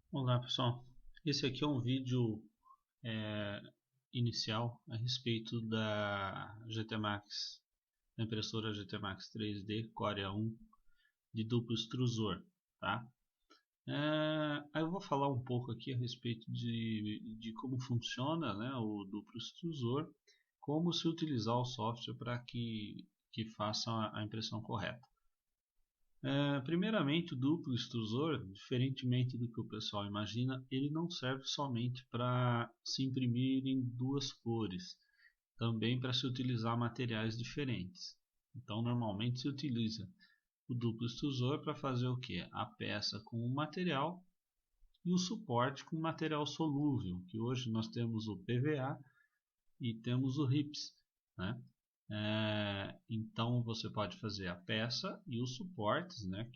Olá pessoal, esse aqui é um vídeo é, inicial a respeito da GTMax, da impressora GTMax 3D Core A1 de duplo extrusor, tá? Aí eu vou falar um pouco aqui a respeito de como funciona, né, o duplo extrusor, como se utilizar o software para que faça a impressão correta. Primeiramente, o duplo extrusor, diferentemente do que o pessoal imagina, ele não serve somente para se imprimir em duas cores, também para se utilizar materiais diferentes. Então, normalmente se utiliza o duplo extrusor para fazer o que? A peça com o material e o suporte com material solúvel, que hoje nós temos o PVA e temos o RIPS, né? Então você pode fazer a peça e os suportes, né,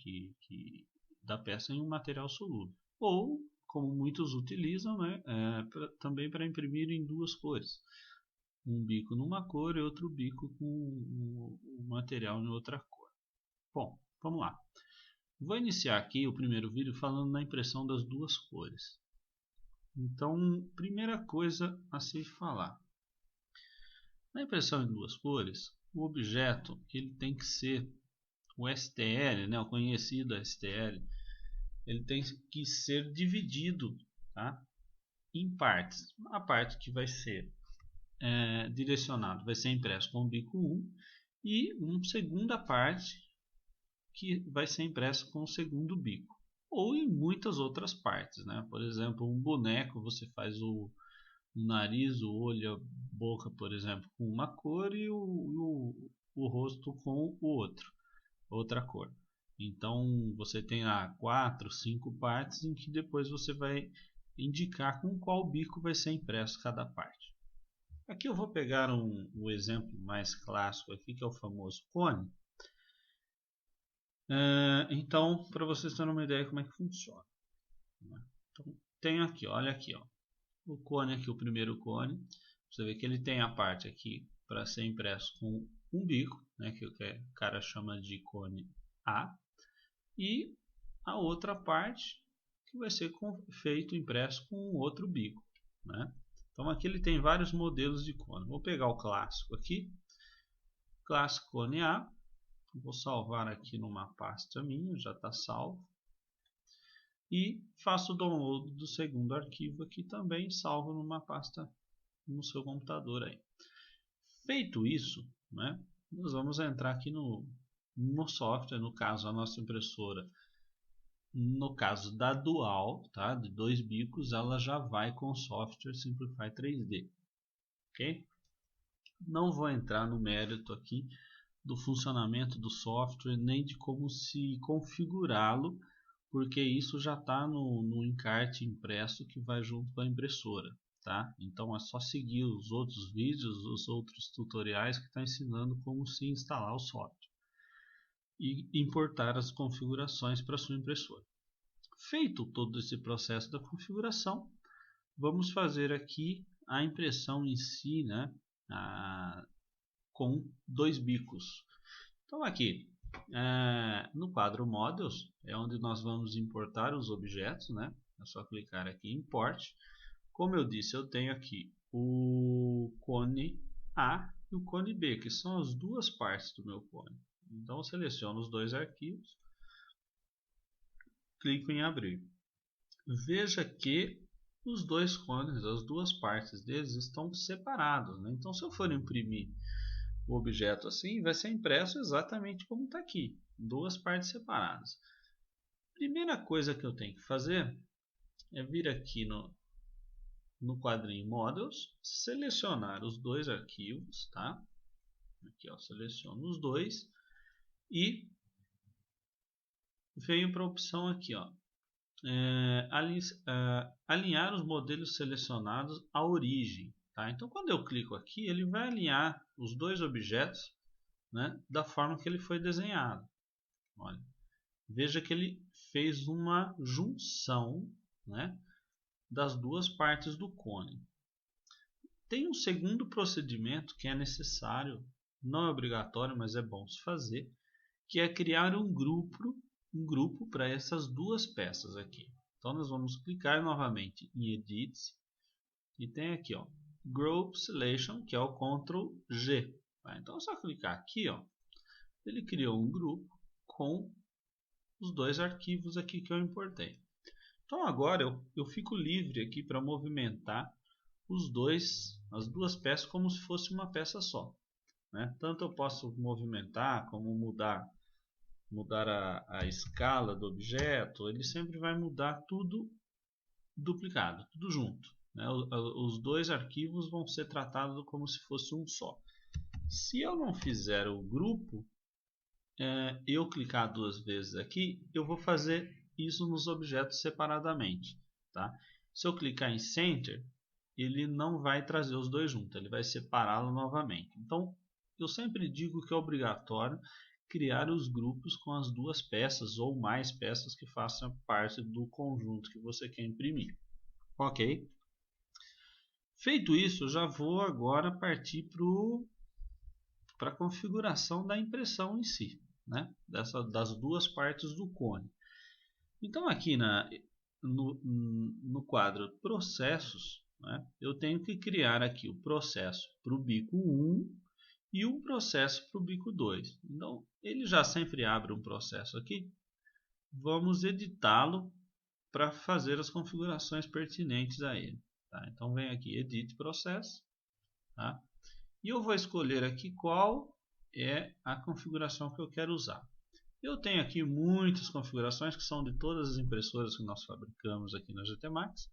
da peça em um material solúvel. Ou, como muitos utilizam, né, também para imprimir em duas cores. Um bico numa cor e outro bico com o material em outra cor. Bom, vamos lá. Vou iniciar aqui o primeiro vídeo falando na impressão das duas cores. Então, primeira coisa a se falar. Na impressão em duas cores, o objeto ele tem que ser o STL, né, o conhecido STL, ele tem que ser dividido, tá, em partes. A parte que vai ser direcionado vai ser impresso com o bico 1 e uma segunda parte que vai ser impresso com o segundo bico. Ou em muitas outras partes, né? Por exemplo, um boneco você faz o nariz, o olho, a boca, por exemplo, com uma cor e o rosto com o outra cor. Então você tem lá 4, 5 partes em que depois você vai indicar com qual bico vai ser impresso cada parte. Aqui eu vou pegar o exemplo mais clássico aqui, que é o famoso cone. Então, para vocês terem uma ideia como é que funciona. Então, tem aqui, olha aqui, ó, o cone aqui, o primeiro cone. Você vê que ele tem a parte aqui para ser impresso com um bico, né, que o cara chama de cone A, e a outra parte que vai ser feito impresso com outro bico, né? Então aqui ele tem vários modelos de cone. Vou pegar o clássico aqui, clássico cone A, vou salvar aqui numa pasta minha, já está salvo, e faço o download do segundo arquivo aqui também, salvo numa pasta no seu computador aí. Feito isso, né, nós vamos entrar aqui no software, no caso a nossa impressora, no caso da Dual, tá, de dois bicos, ela já vai com o software Simplify 3D, ok? Não vou entrar no mérito aqui do funcionamento do software, nem de como se configurá-lo, porque isso já está no encarte impresso que vai junto com a impressora, tá? Então é só seguir os outros vídeos, os outros tutoriais que está ensinando como se instalar o software e importar as configurações para sua impressora. Feito todo esse processo da configuração, vamos fazer aqui a impressão em si, né, com dois bicos. Então aqui no quadro Models é onde nós vamos importar os objetos, né? É só clicar aqui em Import. Como eu disse, eu tenho aqui o cone A e o cone B, que são as duas partes do meu cone. Então eu seleciono os dois arquivos, clico em abrir. Veja que os dois cones, as duas partes deles estão separados, né? Então se eu for imprimir o objeto assim, vai ser impresso exatamente como está aqui, duas partes separadas. Primeira coisa que eu tenho que fazer é vir aqui no quadrinho Models, selecionar os dois arquivos, tá? Aqui, ó, seleciono os dois e venho para a opção aqui, ó, alinhar os modelos selecionados à origem. Tá? Então, quando eu clico aqui, ele vai alinhar os dois objetos, né, da forma que ele foi desenhado. Olha, veja que ele fez uma junção, né, das duas partes do cone. Tem um segundo procedimento que é necessário, não é obrigatório, mas é bom se fazer, que é criar um grupo para essas duas peças aqui. Então nós vamos clicar novamente em Edit e tem aqui, ó, Group Selection, que é o Ctrl G. Tá? Então é só clicar aqui, ó, ele criou um grupo com os dois arquivos aqui que eu importei. Então agora eu fico livre aqui para movimentar as duas peças como se fosse uma peça só. Né? Tanto eu posso movimentar como mudar a escala do objeto, ele sempre vai mudar tudo duplicado, tudo junto. Né? Os dois arquivos vão ser tratados como se fosse um só. Se eu não fizer o grupo, eu clicar duas vezes aqui, eu vou fazer isso nos objetos separadamente. Tá? Se eu clicar em Center, ele não vai trazer os dois juntos, ele vai separá-lo novamente. Então, eu sempre digo que é obrigatório criar os grupos com as duas peças ou mais peças que façam parte do conjunto que você quer imprimir. Ok? Feito isso, eu já vou agora partir para a configuração da impressão em si, né? Das duas partes do cone. Então aqui no quadro Processos, né, eu tenho que criar aqui o processo para o bico 1 e um processo para o bico 2. Então ele já sempre abre um processo aqui. Vamos editá-lo para fazer as configurações pertinentes a ele. Tá? Então vem aqui Edit Processo. Tá? E eu vou escolher aqui qual é a configuração que eu quero usar. Eu tenho aqui muitas configurações que são de todas as impressoras que nós fabricamos aqui na GT Max.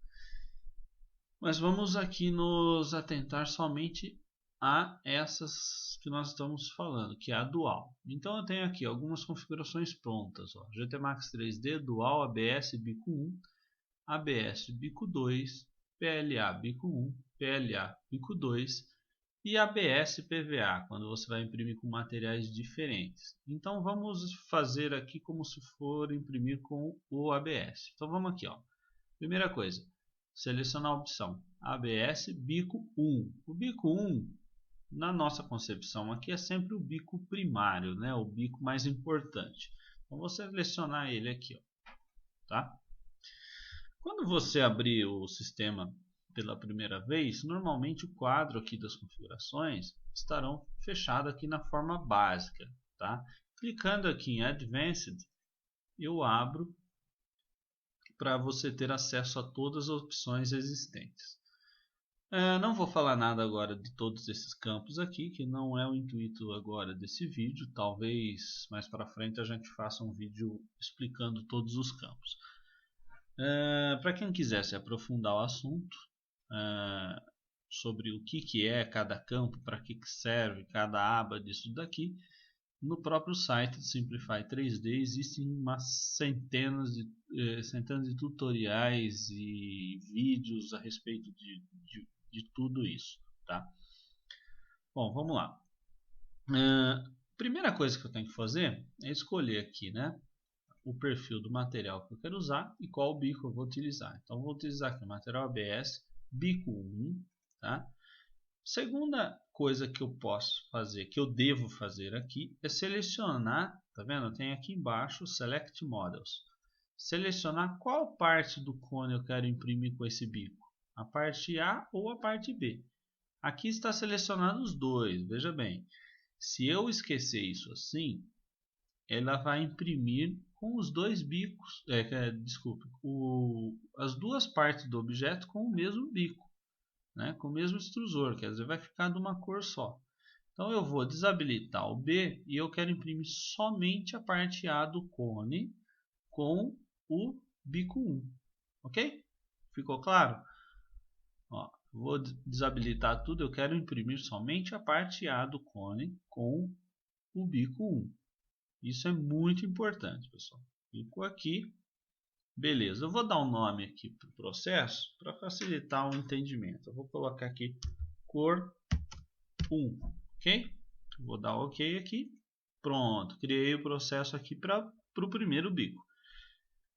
Mas vamos aqui nos atentar somente a essas que nós estamos falando, que é a Dual. Então eu tenho aqui algumas configurações prontas. Ó. GT Max 3D, Dual, ABS bico 1, ABS bico 2, PLA bico 1, PLA bico 2 e ABS PVA, quando você vai imprimir com materiais diferentes. Então vamos fazer aqui como se for imprimir com o ABS. Então vamos aqui, ó. Primeira coisa, selecionar a opção ABS bico 1. O bico 1, na nossa concepção aqui, é sempre o bico primário, né? O bico mais importante. Então vou selecionar ele aqui, ó. Tá? Quando você abrir o sistema pela primeira vez, normalmente o quadro aqui das configurações estarão fechado aqui na forma básica. Tá? Clicando aqui em Advanced, eu abro para você ter acesso a todas as opções existentes. Não vou falar nada agora de todos esses campos aqui, que não é o intuito agora desse vídeo. Talvez mais para frente a gente faça um vídeo explicando todos os campos. Para quem quiser se aprofundar o assunto, sobre o que é cada campo, para que serve cada aba disso daqui, no próprio site do Simplify 3D existem centenas de tutoriais e vídeos a respeito de tudo isso. Tá? Bom, vamos lá. Primeira coisa que eu tenho que fazer é escolher aqui, né, o perfil do material que eu quero usar e qual bico eu vou utilizar. Então vou utilizar aqui o material ABS bico 1. Tá? Segunda coisa que eu posso fazer, que eu devo fazer aqui, é selecionar, tá vendo? Tem aqui embaixo Select Models. Selecionar qual parte do cone eu quero imprimir com esse bico, a parte A ou a parte B. Aqui está selecionado os dois, veja bem. Se eu esquecer isso assim, ela vai imprimir com os dois bicos, as duas partes do objeto com o mesmo bico. Né, com o mesmo extrusor, quer dizer, vai ficar de uma cor só. Então eu vou desabilitar o B e eu quero imprimir somente a parte A do cone com o bico 1. Ok? Ficou claro? Ó, vou desabilitar tudo, eu quero imprimir somente a parte A do cone com o bico 1. Isso é muito importante, pessoal. Clico aqui. Beleza, eu vou dar um nome aqui para o processo para facilitar o entendimento. Eu vou colocar aqui cor 1, ok? Vou dar OK aqui. Pronto, criei o processo aqui para o primeiro bico.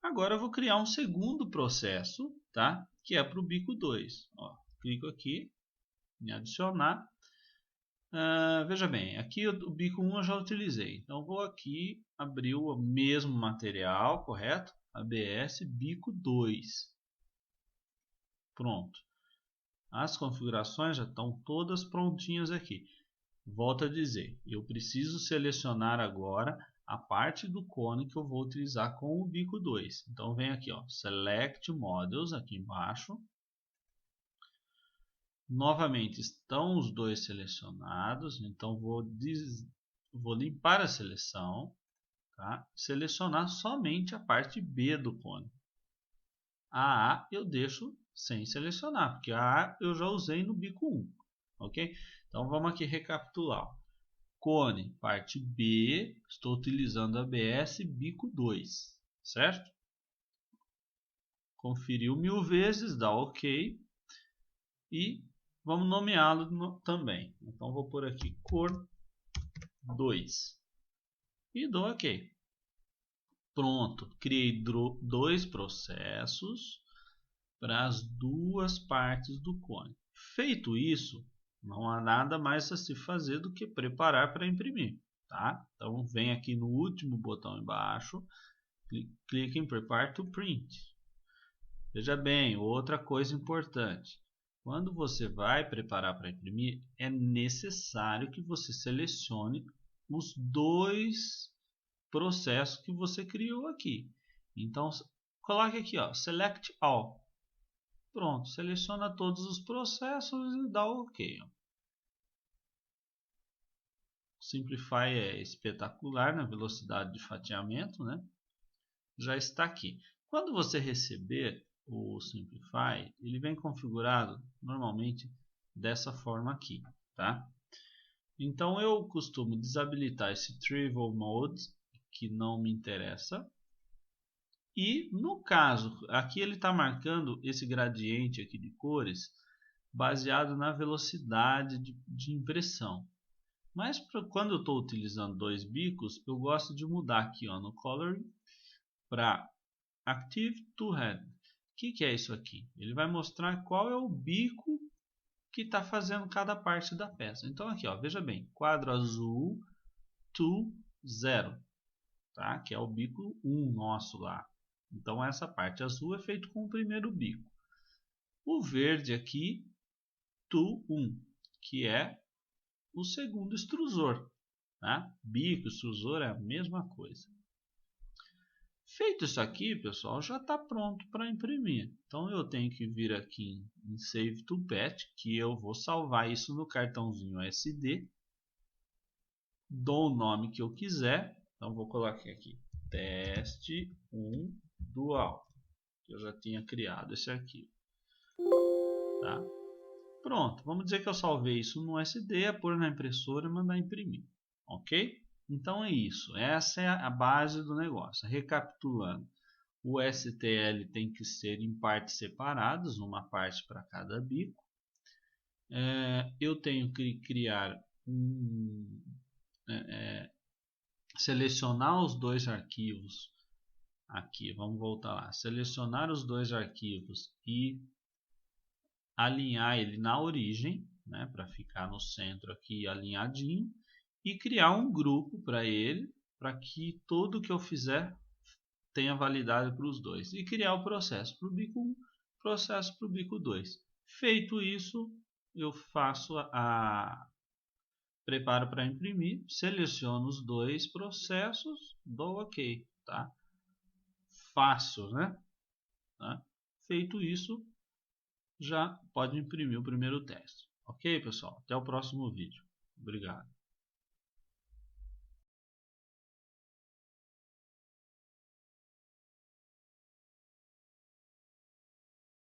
Agora eu vou criar um segundo processo, tá? Que é para o bico 2. Ó, clico aqui em adicionar. Veja bem, aqui o bico 1 eu já utilizei. Então vou aqui abrir o mesmo material, correto? ABS bico 2. Pronto. As configurações já estão todas prontinhas aqui. Volto a dizer, eu preciso selecionar agora a parte do cone que eu vou utilizar com o bico 2. Então vem aqui, ó, Select Models aqui embaixo. Novamente estão os dois selecionados, então vou limpar a seleção, tá? Selecionar somente a parte B do cone. A A eu deixo sem selecionar, porque a A eu já usei no bico 1, ok? Então vamos aqui recapitular. Cone, parte B, estou utilizando ABS bico 2, certo? Conferiu 1000 vezes, dá OK. E vamos nomeá-lo também. Então vou por aqui cor 2 e dou OK. Pronto, criei dois processos para as duas partes do cone. Feito isso, não há nada mais a se fazer do que preparar para imprimir, tá? Então vem aqui no último botão embaixo, clique em Prepare to Print. Veja bem, outra coisa importante. Quando você vai preparar para imprimir, é necessário que você selecione os dois processos que você criou aqui. Então, coloque aqui, ó, Select All. Pronto, seleciona todos os processos e dá OK. Ó. Simplify é espetacular na velocidade de fatiamento, né? Já está aqui. Quando você receber o Simplify, ele vem configurado normalmente dessa forma aqui, tá? Então eu costumo desabilitar esse Trivial Mode, que não me interessa. E no caso, aqui ele está marcando esse gradiente aqui de cores baseado na velocidade de impressão. Mas quando eu estou utilizando dois bicos, eu gosto de mudar aqui, ó, no Coloring para Active to Head. O que é isso aqui? Ele vai mostrar qual é o bico que está fazendo cada parte da peça. Então aqui, ó, veja bem, quadro azul to 0, tá? Que é o bico 1 nosso lá. Então essa parte azul é feito com o primeiro bico. O verde aqui, to 1, que é o segundo extrusor. Tá? Bico, extrusor é a mesma coisa. Feito isso aqui, pessoal, já está pronto para imprimir. Então eu tenho que vir aqui em Save to Patch, que eu vou salvar isso no cartãozinho SD. Dou o nome que eu quiser. Então vou colocar aqui teste 1 dual. Eu já tinha criado esse arquivo. Tá? Pronto, vamos dizer que eu salvei isso no SD, pôr na impressora e mandar imprimir. Ok? Então é isso, essa é a base do negócio. Recapitulando, o STL tem que ser em partes separadas, uma parte para cada bico. Eu tenho que criar selecionar os dois arquivos. Aqui, vamos voltar lá. Selecionar os dois arquivos e alinhar ele na origem, né, para ficar no centro aqui alinhadinho. E criar um grupo para ele, para que tudo que eu fizer tenha validade para os dois. E criar o processo para o bico 1, processo para o bico 2. Feito isso, eu faço preparo para imprimir, seleciono os dois processos, dou OK. Tá? Fácil, né? Tá? Feito isso, já pode imprimir o primeiro teste. Ok, pessoal? Até o próximo vídeo. Obrigado.